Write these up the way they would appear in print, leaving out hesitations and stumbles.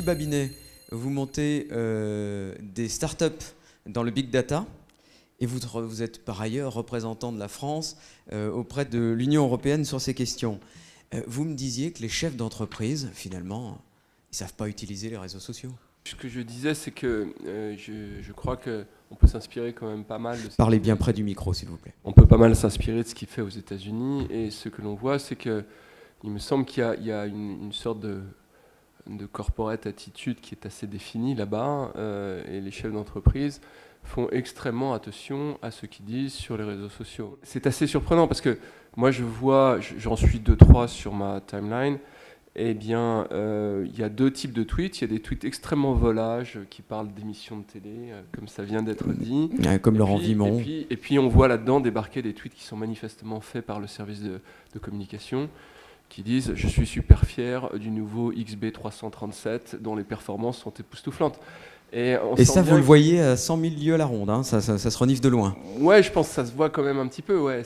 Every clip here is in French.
Gilles Babinet, vous montez des startups dans le big data et vous êtes par ailleurs représentant de la France auprès de l'Union européenne sur ces questions. Vous me disiez que les chefs d'entreprise, finalement, ils ne savent pas utiliser les réseaux sociaux. Ce que je disais, c'est que je crois qu'on peut s'inspirer quand même pas mal de Parlez bien près du micro, s'il vous plaît. On peut pas mal s'inspirer de ce qu'il fait aux États-Unis. Et ce que l'on voit, c'est qu'il me semble qu'il y a une sorte de corporate attitude qui est assez définie là-bas. Et les chefs d'entreprise font extrêmement attention à ce qu'ils disent sur les réseaux sociaux. C'est assez surprenant parce que moi, j'en suis 2-3 sur ma timeline. Eh bien, il y a deux types de tweets. Il y a des tweets extrêmement volages qui parlent d'émissions de télé, comme ça vient d'être dit. Comme Laurent Vimont. Et puis, on voit là-dedans débarquer des tweets qui sont manifestement faits par le service de communication, qui disent « Je suis super fier du nouveau XB337 dont les performances sont époustouflantes ». Et ça, vous le voyez à 100 000 lieues à la ronde, hein, ça se renifle de loin. Ouais, je pense que ça se voit quand même un petit peu. Ouais.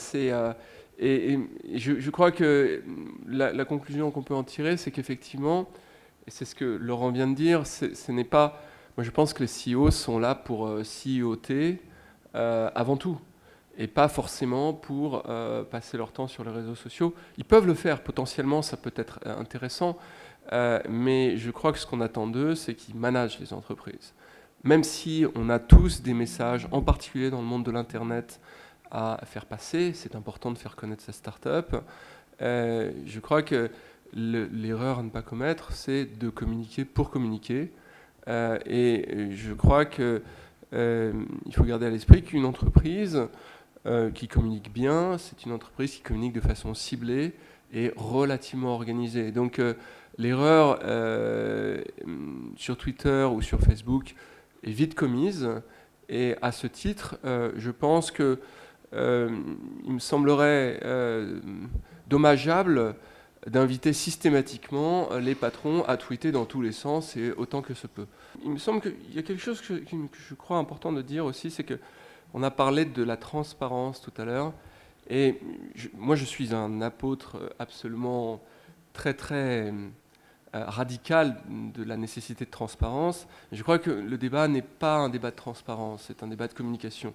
Et je crois que la conclusion qu'on peut en tirer, c'est qu'effectivement, et c'est ce que Laurent vient de dire, ce n'est pas... Moi, je pense que les CEO sont là pour CEOter avant tout, et pas forcément pour passer leur temps sur les réseaux sociaux. Ils peuvent le faire, potentiellement, ça peut être intéressant, mais je crois que ce qu'on attend d'eux, c'est qu'ils managent les entreprises. Même si on a tous des messages, en particulier dans le monde de l'Internet, à faire passer, c'est important de faire connaître sa start-up. Je crois que l'erreur à ne pas commettre, c'est de communiquer pour communiquer. Et je crois qu'il faut garder à l'esprit qu'une entreprise qui communique bien, c'est une entreprise qui communique de façon ciblée et relativement organisée. Donc l'erreur sur Twitter ou sur Facebook est vite commise. Et à ce titre, je pense que il me semblerait dommageable d'inviter systématiquement les patrons à tweeter dans tous les sens et autant que se peut. Il me semble qu'il y a quelque chose que je crois important de dire aussi, c'est qu'on a parlé de la transparence tout à l'heure. Et moi, je suis un apôtre absolument très radical de la nécessité de transparence. Je crois que le débat n'est pas un débat de transparence, c'est un débat de communication.